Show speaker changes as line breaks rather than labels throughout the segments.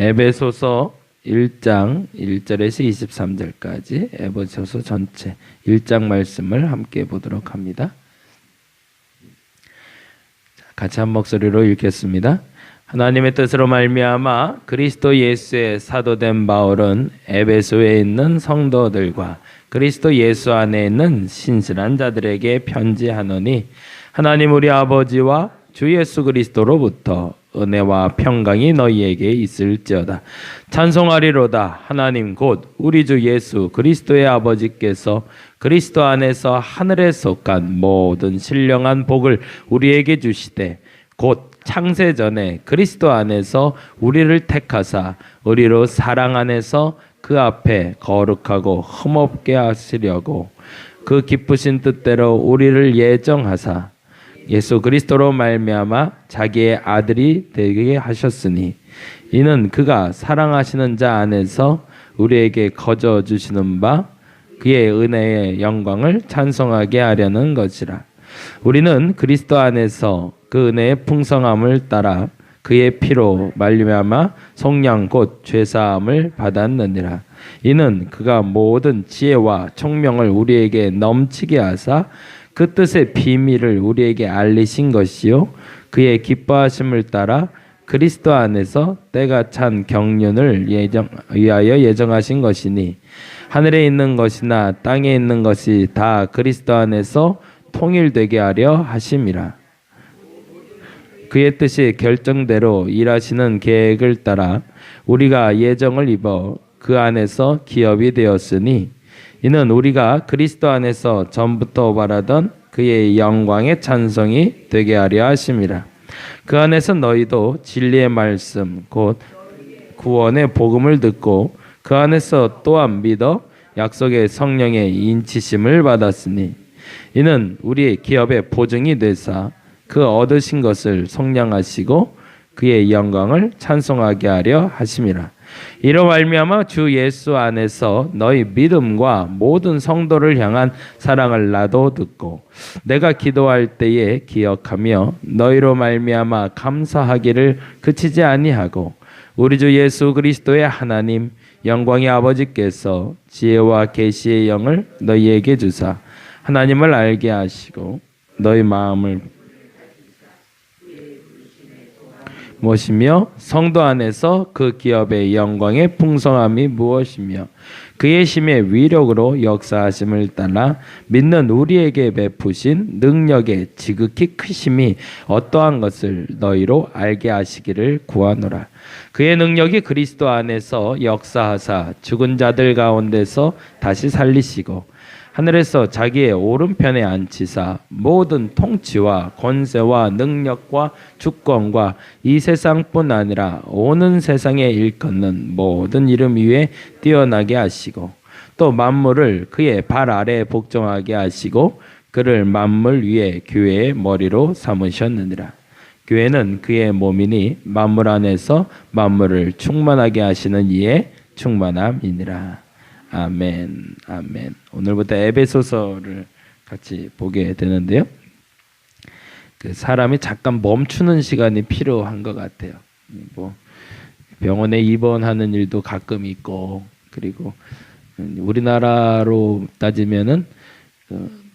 에베소서 1장 1절에서 23절까지 에베소서 전체 1장 말씀을 함께 보도록 합니다. 같이 한 목소리로 읽겠습니다. 하나님의 뜻으로 말미암아 그리스도 예수의 사도된 바울은 에베소에 있는 성도들과 그리스도 예수 안에 있는 신실한 자들에게 편지하노니, 하나님 우리 아버지와 주 예수 그리스도로부터 은혜와 평강이 너희에게 있을지어다. 찬송하리로다. 하나님 곧 우리 주 예수 그리스도의 아버지께서 그리스도 안에서 하늘에 속한 모든 신령한 복을 우리에게 주시되, 곧 창세 전에 그리스도 안에서 우리를 택하사 우리로 사랑 안에서 그 앞에 거룩하고 흠없게 하시려고 그 기쁘신 뜻대로 우리를 예정하사 예수 그리스도로 말미암아 자기의 아들이 되게 하셨으니, 이는 그가 사랑하시는 자 안에서 우리에게 거저 주시는 바 그의 은혜의 영광을 찬송하게 하려는 것이라. 우리는 그리스도 안에서 그 은혜의 풍성함을 따라 그의 피로 말미암아 속량 곧 죄사함을 받았느니라. 이는 그가 모든 지혜와 총명을 우리에게 넘치게 하사 그 뜻의 비밀을 우리에게 알리신 것이요, 그의 기뻐하심을 따라 그리스도 안에서 때가 찬 경륜을 위하여 예정하신 것이니, 하늘에 있는 것이나 땅에 있는 것이 다 그리스도 안에서 통일되게 하려 하심이라. 그의 뜻이 결정대로 일하시는 계획을 따라 우리가 예정을 입어 그 안에서 기업이 되었으니, 이는 우리가 그리스도 안에서 전부터 바라던 그의 영광의 찬송이 되게 하려 하심이라. 그 안에서 너희도 진리의 말씀 곧 구원의 복음을 듣고 그 안에서 또한 믿어 약속의 성령의 인치심을 받았으니, 이는 우리의 기업의 보증이 되사 그 얻으신 것을 속량하시고 그의 영광을 찬송하게 하려 하심이라. 이로 말미암아 주 예수 안에서 너희 믿음과 모든 성도를 향한 사랑을 나도 듣고 내가 기도할 때에 기억하며 너희로 말미암아 감사하기를 그치지 아니하고, 우리 주 예수 그리스도의 하나님 영광의 아버지께서 지혜와 계시의 영을 너희에게 주사 하나님을 알게 하시고 너희 마음을 무엇이며 성도 안에서 그 기업의 영광의 풍성함이 무엇이며 그의 힘의 위력으로 역사하심을 따라 믿는 우리에게 베푸신 능력의 지극히 크심이 어떠한 것을 너희로 알게 하시기를 구하노라. 그의 능력이 그리스도 안에서 역사하사 죽은 자들 가운데서 다시 살리시고 하늘에서 자기의 오른편에 앉히사 모든 통치와 권세와 능력과 주권과 이 세상뿐 아니라 오는 세상에 일컫는 모든 이름 위에 뛰어나게 하시고, 또 만물을 그의 발 아래에 복종하게 하시고 그를 만물 위에 교회의 머리로 삼으셨느니라. 교회는 그의 몸이니 만물 안에서 만물을 충만하게 하시는 이의 충만함이니라. 아멘, 아멘. 오늘부터 에베소서를 같이 보게 되는데요. 그 사람이 잠깐 멈추는 시간이 필요한 것 같아요. 뭐 병원에 입원하는 일도 가끔 있고, 그리고 우리나라로 따지면은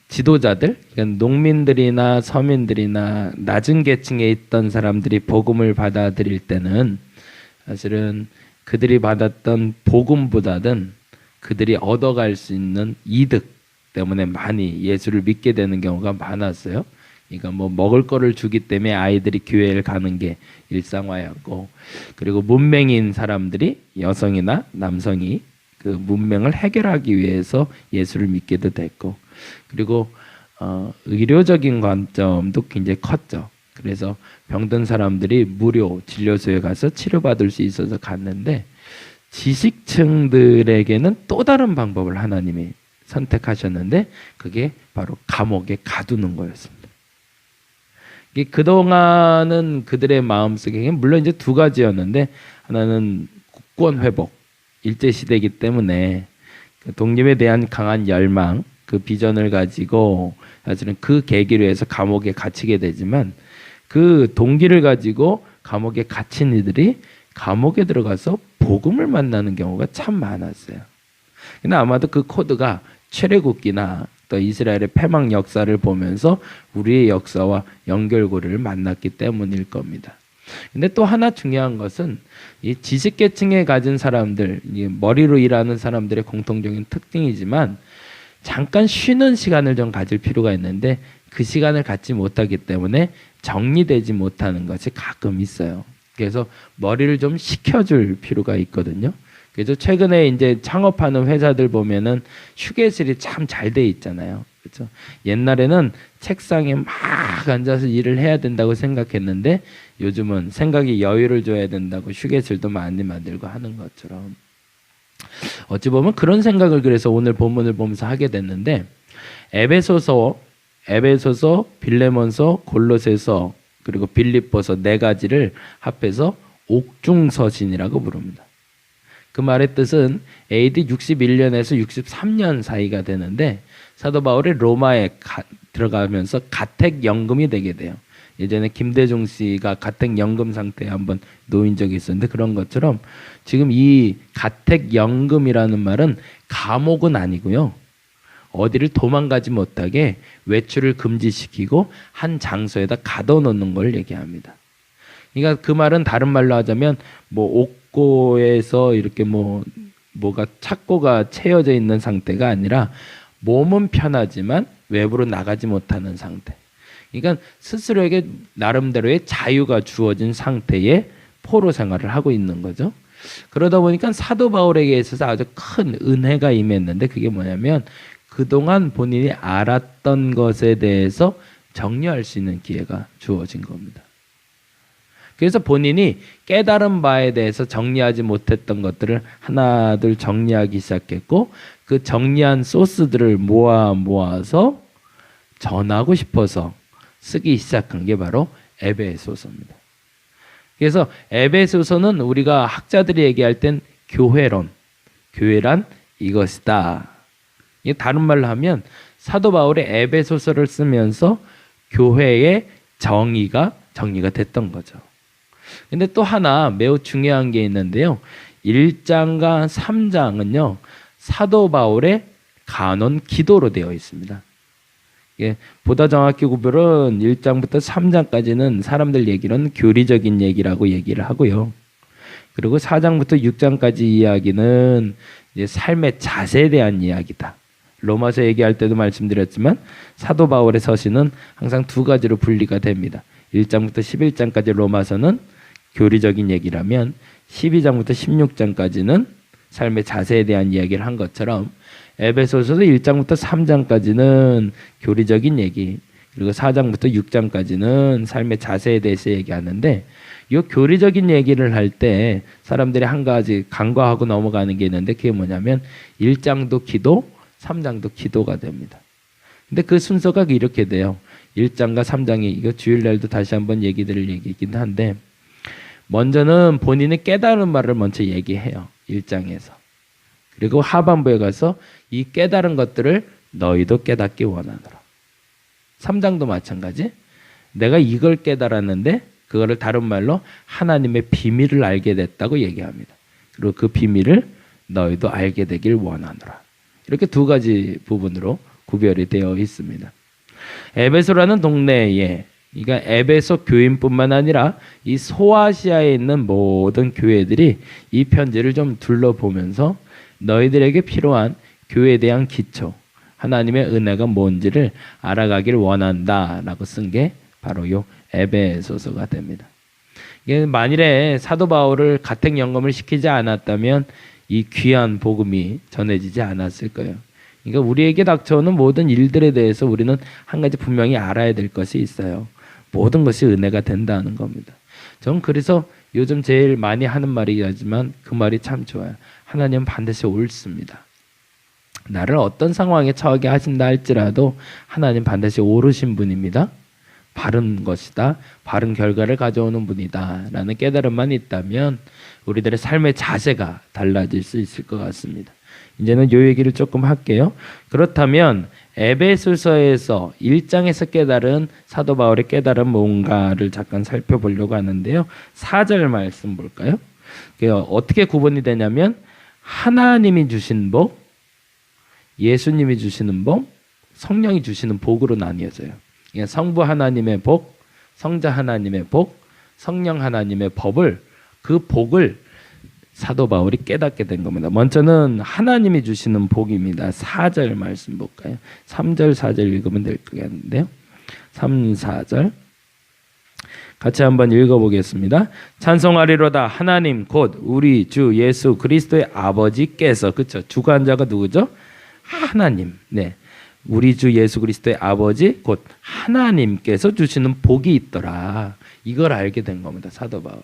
지도자들, 그러니까 농민들이나 서민들이나 낮은 계층에 있던 사람들이 복음을 받아들일 때는 사실은 그들이 받았던 복음보다는 그들이 얻어갈 수 있는 이득 때문에 많이 예수를 믿게 되는 경우가 많았어요. 그러니까 뭐 먹을 거를 주기 때문에 아이들이 교회를 가는 게 일상화였고, 그리고 문맹인 사람들이, 여성이나 남성이 그 문맹을 해결하기 위해서 예수를 믿게도 됐고, 그리고 의료적인 관점도 굉장히 컸죠. 그래서 병든 사람들이 무료 진료소에 가서 치료받을 수 있어서 갔는데, 지식층들에게는 또 다른 방법을 하나님이 선택하셨는데 그게 바로 감옥에 가두는 거였습니다. 그동안은 그들의 마음속에 물론 이제 두 가지였는데, 하나는 국권 회복, 일제시대이기 때문에 독립에 대한 강한 열망, 그 비전을 가지고 사실은 그 계기로 해서 감옥에 갇히게 되지만, 그 동기를 가지고 감옥에 갇힌 이들이 감옥에 들어가서 복음을 만나는 경우가 참 많았어요. 근데 아마도 그 코드가 출애굽기나 또 이스라엘의 패망 역사를 보면서 우리의 역사와 연결고리를 만났기 때문일 겁니다. 근데 또 하나 중요한 것은 이 지식계층에 가진 사람들, 이 머리로 일하는 사람들의 공통적인 특징이지만 잠깐 쉬는 시간을 좀 가질 필요가 있는데 그 시간을 갖지 못하기 때문에 정리되지 못하는 것이 가끔 있어요. 그래서 머리를 좀 식혀줄 필요가 있거든요. 그래서 최근에 이제 창업하는 회사들 보면은 휴게실이 참 잘 돼 있잖아요. 그렇죠? 옛날에는 책상에 막 앉아서 일을 해야 된다고 생각했는데 요즘은 생각에 여유를 줘야 된다고 휴게실도 많이 만들고 하는 것처럼 어찌 보면 그런 생각을 그래서 오늘 본문을 보면서 하게 됐는데 에베소서, 빌레몬서, 골로새서 그리고 빌립보서 네 가지를 합해서 옥중서신이라고 부릅니다. 그 말의 뜻은 AD 61년에서 63년 사이가 되는데 사도 바울이 로마에 들어가면서 가택연금이 되게 돼요. 예전에 김대중 씨가 가택연금 상태에 한번 놓인 적이 있었는데 그런 것처럼 지금 이 가택연금이라는 말은 감옥은 아니고요. 어디를 도망가지 못하게 외출을 금지시키고 한 장소에다 가둬놓는 걸 얘기합니다. 그러니까 그 말은 다른 말로 하자면 뭐 옥고에서 이렇게 뭐가 착고가 채워져 있는 상태가 아니라 몸은 편하지만 외부로 나가지 못하는 상태. 그러니까 스스로에게 나름대로의 자유가 주어진 상태의 포로 생활을 하고 있는 거죠. 그러다 보니까 사도 바울에게 있어서 아주 큰 은혜가 임했는데 그게 뭐냐면 그동안 본인이 알았던 것에 대해서 정리할 수 있는 기회가 주어진 겁니다. 그래서 본인이 깨달은 바에 대해서 정리하지 못했던 것들을 하나둘 정리하기 시작했고 그 정리한 소스들을 모아서 전하고 싶어서 쓰기 시작한 게 바로 에베소서입니다. 그래서 에베소서는 우리가 학자들이 얘기할 땐 교회론, 교회란 이것이다. 이게 다른 말로 하면 사도 바울이 에베소서를 쓰면서 교회의 정의가 됐던 거죠. 근데 또 하나 매우 중요한 게 있는데요. 1장과 3장은요. 사도 바울의 간언 기도로 되어 있습니다. 보다 정확히 구별은 1장부터 3장까지는 사람들 얘기는 교리적인 얘기라고 얘기를 하고요. 그리고 4장부터 6장까지 이야기는 이제 삶의 자세에 대한 이야기다. 로마서 얘기할 때도 말씀드렸지만 사도 바울의 서신은 항상 두 가지로 분리가 됩니다. 1장부터 11장까지 로마서는 교리적인 얘기라면 12장부터 16장까지는 삶의 자세에 대한 이야기를 한 것처럼 에베소서도 1장부터 3장까지는 교리적인 얘기 그리고 4장부터 6장까지는 삶의 자세에 대해서 얘기하는데 이 교리적인 얘기를 할 때 사람들이 한 가지 간과하고 넘어가는 게 있는데 그게 뭐냐면 1장도 기도, 3장도 기도가 됩니다. 근데 그 순서가 이렇게 돼요. 1장과 3장이 이거 주일날도 다시 한번 얘기드릴 얘기이긴 한데 먼저는 본인이 깨달은 말을 먼저 얘기해요. 1장에서. 그리고 하반부에 가서 이 깨달은 것들을 너희도 깨닫기 원하노라. 3장도 마찬가지. 내가 이걸 깨달았는데 그거를 다른 말로 하나님의 비밀을 알게 됐다고 얘기합니다. 그리고 그 비밀을 너희도 알게 되길 원하노라. 이렇게 두 가지 부분으로 구별이 되어 있습니다. 에베소라는 동네에 그러니까 에베소 교인뿐만 아니라 이 소아시아에 있는 모든 교회들이 이 편지를 좀 둘러보면서 너희들에게 필요한 교회에 대한 기초, 하나님의 은혜가 뭔지를 알아가길 원한다라고 쓴 게 바로 요 에베소서가 됩니다. 이게 만일에 사도 바울을 가택연금을 시키지 않았다면 이 귀한 복음이 전해지지 않았을 거예요. 그러니까 우리에게 닥쳐오는 모든 일들에 대해서 우리는 한 가지 분명히 알아야 될 것이 있어요. 모든 것이 은혜가 된다는 겁니다. 전 그래서 요즘 제일 많이 하는 말이지만 그 말이 참 좋아요. 하나님은 반드시 옳습니다. 나를 어떤 상황에 처하게 하신다 할지라도 하나님 반드시 옳으신 분입니다. 바른 것이다. 바른 결과를 가져오는 분이다. 라는 깨달음만 있다면 우리들의 삶의 자세가 달라질 수 있을 것 같습니다. 이제는 요 얘기를 조금 할게요. 그렇다면 에베소서에서 1장에서 깨달은 사도 바울의 깨달은 뭔가를 잠깐 살펴보려고 하는데요. 4절 말씀 볼까요? 어떻게 구분이 되냐면 하나님이 주신 복, 예수님이 주시는 복, 성령이 주시는 복으로 나뉘어져요. 그러니까 성부 하나님의 복, 성자 하나님의 복, 성령 하나님의 법을, 그 복을 사도 바울이 깨닫게 된 겁니다. 먼저는 하나님이 주시는 복입니다. 4절 말씀 볼까요? 3절 4절 읽으면 될 것 같은데요. 3, 4절 같이 한번 읽어보겠습니다. 찬송하리로다 하나님 곧 우리 주 예수 그리스도의 아버지께서, 그렇죠? 주관자가 누구죠? 하나님. 네, 우리 주 예수 그리스도의 아버지 곧 하나님께서 주시는 복이 있더라. 이걸 알게 된 겁니다. 사도 바울이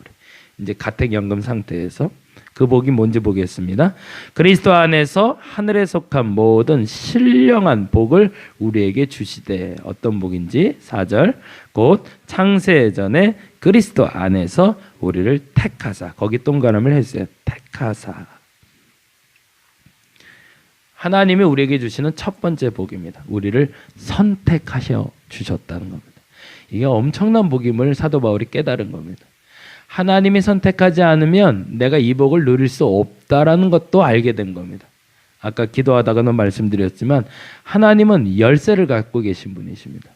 이제 가택연금 상태에서 그 복이 뭔지 보겠습니다. 그리스도 안에서 하늘에 속한 모든 신령한 복을 우리에게 주시되, 어떤 복인지 4절 곧 창세 전에 그리스도 안에서 우리를 택하사, 거기 동그라미를 해주세요. 택하사. 하나님이 우리에게 주시는 첫 번째 복입니다. 우리를 선택하셔 주셨다는 겁니다. 이게 엄청난 복임을 사도 바울이 깨달은 겁니다. 하나님이 선택하지 않으면 내가 이 복을 누릴 수 없다라는 것도 알게 된 겁니다. 아까 기도하다가는 말씀드렸지만 하나님은 열쇠를 갖고 계신 분이십니다.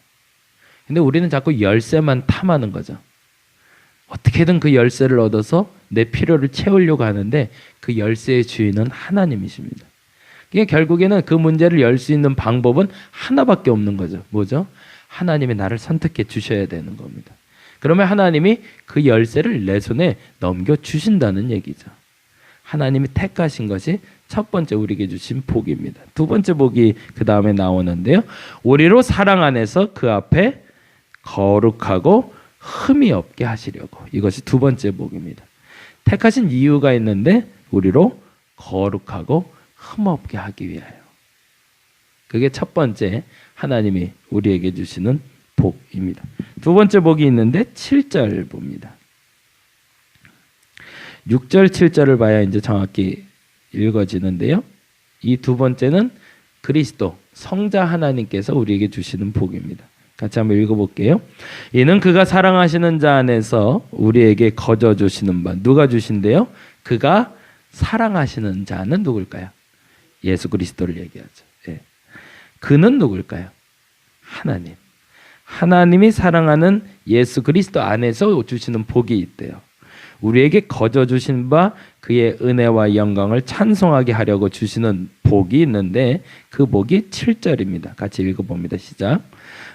근데 우리는 자꾸 열쇠만 탐하는 거죠. 어떻게든 그 열쇠를 얻어서 내 필요를 채우려고 하는데 그 열쇠의 주인은 하나님이십니다. 그러니까 결국에는 그 문제를 열 수 있는 방법은 하나밖에 없는 거죠. 뭐죠? 하나님이 나를 선택해 주셔야 되는 겁니다. 그러면 하나님이 그 열쇠를 내 손에 넘겨주신다는 얘기죠. 하나님이 택하신 것이 첫 번째 우리에게 주신 복입니다. 두 번째 복이 그 다음에 나오는데요. 우리로 사랑 안에서 그 앞에 거룩하고 흠이 없게 하시려고. 이것이 두 번째 복입니다. 택하신 이유가 있는데 우리로 거룩하고 흠 없게 하기 위하여. 그게 첫 번째 하나님이 우리에게 주시는 복입니다. 두 번째 복이 있는데 7절 봅니다. 6절 7절을 봐야 이제 정확히 읽어지는데요. 이 두 번째는 그리스도 성자 하나님께서 우리에게 주시는 복입니다. 같이 한번 읽어볼게요. 이는 그가 사랑하시는 자 안에서 우리에게 거저 주시는 바. 누가 주신대요? 그가 사랑하시는 자는 누굴까요? 예수 그리스도를 얘기하죠. 예. 그는 누굴까요? 하나님. 하나님이 사랑하는 예수 그리스도 안에서 주시는 복이 있대요. 우리에게 거저 주신 바 그의 은혜와 영광을 찬송하게 하려고 주시는 복이 있는데 그 복이 7절입니다. 같이 읽어봅니다. 시작.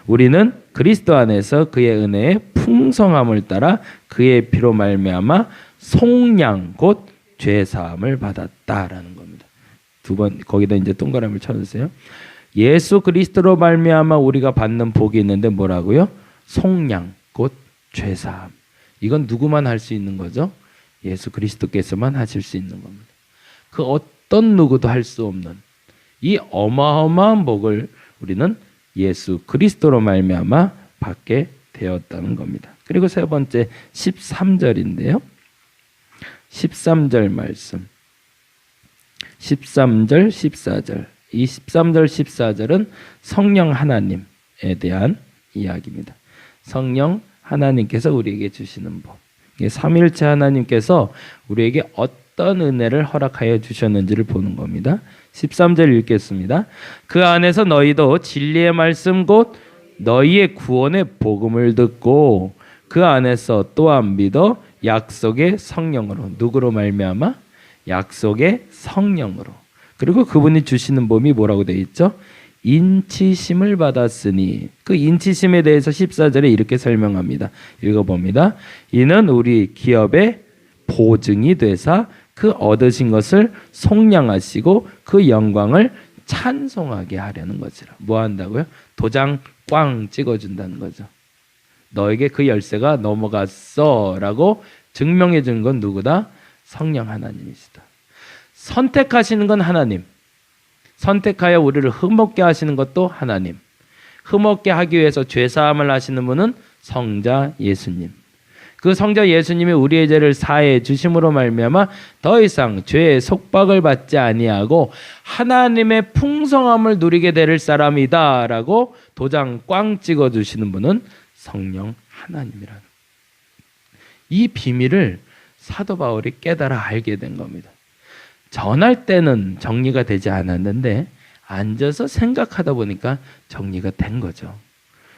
우리는 그리스도 안에서 그의 은혜의 풍성함을 따라 그의 피로 말미암아 속량 곧 죄사함을 받았다라는 겁니다. 두 번 거기다 이제 동그라미를 쳐주세요. 예수 그리스도로 말미암아 우리가 받는 복이 있는데 뭐라고요? 속량 곧 죄사함. 이건 누구만 할 수 있는 거죠? 예수 그리스도께서만 하실 수 있는 겁니다. 그 어떤 누구도 할 수 없는 이 어마어마한 복을 우리는 예수 그리스도로 말미암아 받게 되었다는 겁니다. 그리고 세 번째 13절인데요. 13절 말씀. 13절 14절. 이 13절 14절은 성령 하나님에 대한 이야기입니다. 성령 하나님께서 우리에게 주시는 복. 삼위일체 하나님께서 우리에게 어떤 은혜를 허락하여 주셨는지를 보는 겁니다. 13절 읽겠습니다. 그 안에서 너희도 진리의 말씀 곧 너희의 구원의 복음을 듣고 그 안에서 또한 믿어 약속의 성령으로. 누구로 말미암아? 약속의 성령으로. 그리고 그분이 주시는 복이 뭐라고 되어 있죠? 인치심을 받았으니. 그 인치심에 대해서 14절에 이렇게 설명합니다. 읽어봅니다. 이는 우리 기업의 보증이 되사 그 얻으신 것을 속량하시고 그 영광을 찬송하게 하려는 것이라. 뭐 한다고요? 도장 꽝 찍어준다는 거죠. 너에게 그 열쇠가 넘어갔어 라고 증명해 준 건 누구다? 성령 하나님이시다. 선택하시는 건 하나님. 선택하여 우리를 흠없게 하시는 것도 하나님. 흠없게 하기 위해서 죄사함을 하시는 분은 성자 예수님. 그 성자 예수님이 우리의 죄를 사해 주심으로 말미암아 더 이상 죄의 속박을 받지 아니하고 하나님의 풍성함을 누리게 될 사람이다 라고 도장 꽝 찍어주시는 분은 성령 하나님이라는. 이 비밀을 사도 바울이 깨달아 알게 된 겁니다. 전할 때는 정리가 되지 않았는데 앉아서 생각하다 보니까 정리가 된 거죠.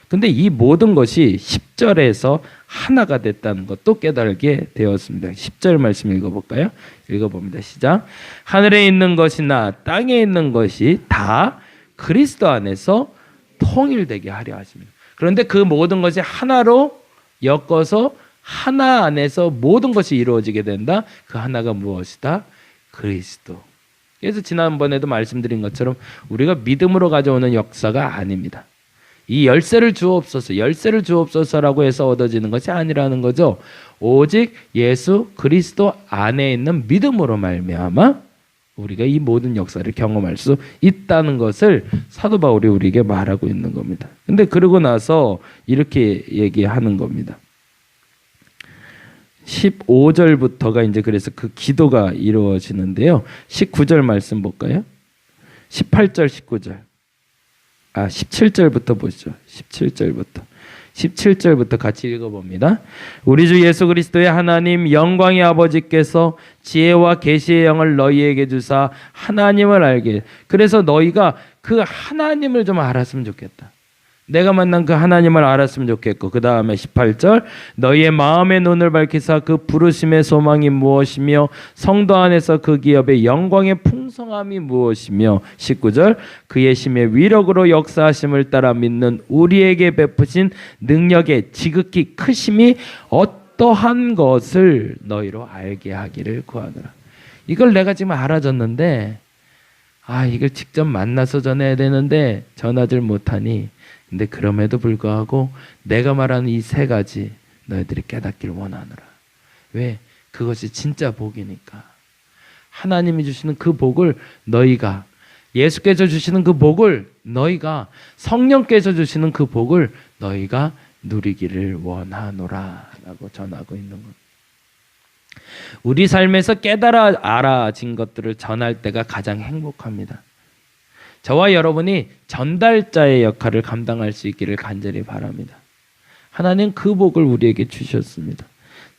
근데 이 모든 것이 10절에서 하나가 됐다는 것도 깨달게 되었습니다. 10절 말씀 읽어볼까요? 읽어봅니다. 시작. 하늘에 있는 것이나 땅에 있는 것이 다 그리스도 안에서 통일되게 하려 하십니다. 그런데 그 모든 것이 하나로 엮어서 하나 안에서 모든 것이 이루어지게 된다. 그 하나가 무엇이다? 그리스도. 그래서 지난번에도 말씀드린 것처럼 우리가 믿음으로 가져오는 역사가 아닙니다. 이 열쇠를 주옵소서, 열쇠를 주옵소서라고 해서 얻어지는 것이 아니라는 거죠. 오직 예수 그리스도 안에 있는 믿음으로 말미암아 우리가 이 모든 역사를 경험할 수 있다는 것을 사도 바울이 우리에게 말하고 있는 겁니다. 근데 그러고 나서 이렇게 얘기하는 겁니다. 15절부터가 이제 그래서 그 기도가 이루어지는데요. 19절 말씀 볼까요? 18절, 19절. 17절부터 보시죠. 17절부터 같이 읽어봅니다. 우리 주 예수 그리스도의 하나님 영광의 아버지께서 지혜와 계시의 영을 너희에게 주사 하나님을 알게. 그래서 너희가 그 하나님을 좀 알았으면 좋겠다. 내가 만난 그 하나님을 알았으면 좋겠고, 그 다음에 18절 너희의 마음의 눈을 밝히사 그 부르심의 소망이 무엇이며 성도 안에서 그 기업의 영광의 풍성함이 무엇이며 19절 그의 심의 위력으로 역사하심을 따라 믿는 우리에게 베푸신 능력의 지극히 크심이 어떠한 것을 너희로 알게 하기를 구하노라. 이걸 내가 지금 알아졌는데 이걸 직접 만나서 전해야 되는데 전하질 못하니, 근데 그럼에도 불구하고 내가 말하는 이 세 가지 너희들이 깨닫기를 원하노라. 왜? 그것이 진짜 복이니까. 하나님이 주시는 그 복을 너희가, 예수께서 주시는 그 복을 너희가, 성령께서 주시는 그 복을 너희가 누리기를 원하노라 라고 전하고 있는 것. 우리 삶에서 깨달아 알아진 것들을 전할 때가 가장 행복합니다. 저와 여러분이 전달자의 역할을 감당할 수 있기를 간절히 바랍니다. 하나님 그 복을 우리에게 주셨습니다.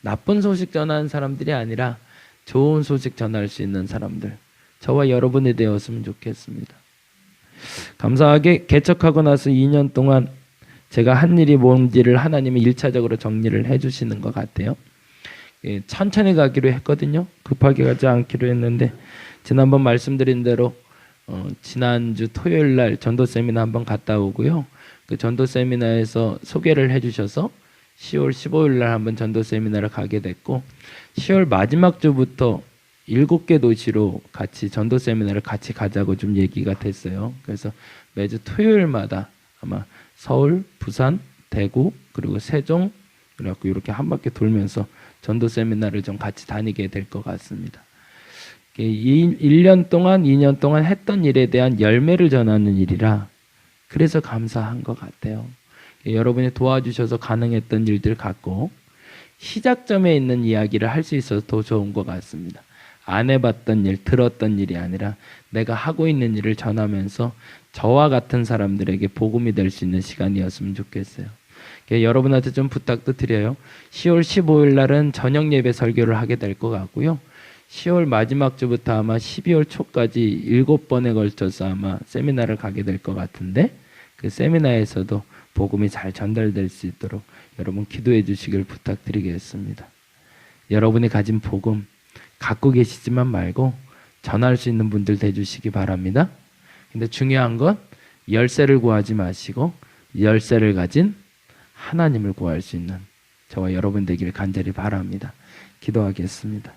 나쁜 소식 전하는 사람들이 아니라 좋은 소식 전할 수 있는 사람들, 저와 여러분이 되었으면 좋겠습니다. 감사하게 개척하고 나서 2년 동안 제가 한 일이 뭔지를 하나님이 1차적으로 정리를 해주시는 것 같아요. 천천히 가기로 했거든요. 급하게 가지 않기로 했는데 지난번 말씀드린 대로 지난주 토요일 날 전도 세미나 한번 갔다 오고요. 그 전도 세미나에서 소개를 해주셔서 10월 15일 날 한번 전도 세미나를 가게 됐고, 10월 마지막 주부터 7개 도시로 같이 전도 세미나를 같이 가자고 좀 얘기가 됐어요. 그래서 매주 토요일마다 아마 서울, 부산, 대구, 그리고 세종, 그래갖고 이렇게 한 바퀴 돌면서 전도 세미나를 좀 같이 다니게 될 것 같습니다. 1년 동안, 2년 동안 했던 일에 대한 열매를 전하는 일이라 그래서 감사한 것 같아요. 여러분이 도와주셔서 가능했던 일들 갖고 시작점에 있는 이야기를 할 수 있어서 더 좋은 것 같습니다. 안 해봤던 일, 들었던 일이 아니라 내가 하고 있는 일을 전하면서 저와 같은 사람들에게 복음이 될 수 있는 시간이었으면 좋겠어요. 여러분한테 좀 부탁도 드려요. 10월 15일 날은 저녁 예배 설교를 하게 될 것 같고요. 10월 마지막 주부터 아마 12월 초까지 7번에 걸쳐서 아마 세미나를 가게 될 것 같은데, 그 세미나에서도 복음이 잘 전달될 수 있도록 여러분 기도해 주시길 부탁드리겠습니다. 여러분이 가진 복음 갖고 계시지만 말고 전할 수 있는 분들 되주시기 바랍니다. 근데 중요한 건 열쇠를 구하지 마시고 열쇠를 가진 하나님을 구할 수 있는 저와 여러분 되기를 간절히 바랍니다. 기도하겠습니다.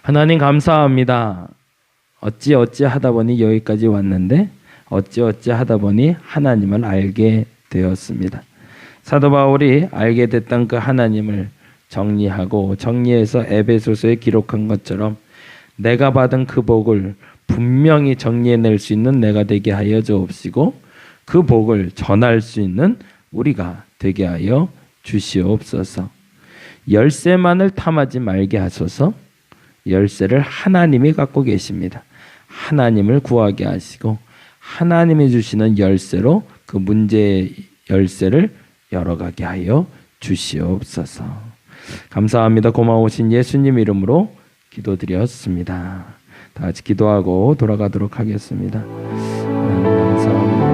하나님 감사합니다. 어찌 하다 보니 여기까지 왔는데 어찌 하다 보니 하나님을 알게 되었습니다. 사도 바울이 알게 됐던 그 하나님을 정리하고 정리해서 에베소서에 기록한 것처럼 내가 받은 그 복을 분명히 정리해낼 수 있는 내가 되게 하여 주옵시고 그 복을 전할 수 있는 우리가 되게 하여 주시옵소서. 열쇠만을 탐하지 말게 하소서. 열쇠를 하나님이 갖고 계십니다. 하나님을 구하게 하시고 하나님이 주시는 열쇠로 그 문제의 열쇠를 열어가게 하여 주시옵소서. 감사합니다. 고마우신 예수님 이름으로 기도드렸습니다. 다 같이 기도하고 돌아가도록 하겠습니다. 하나님 감사합니다.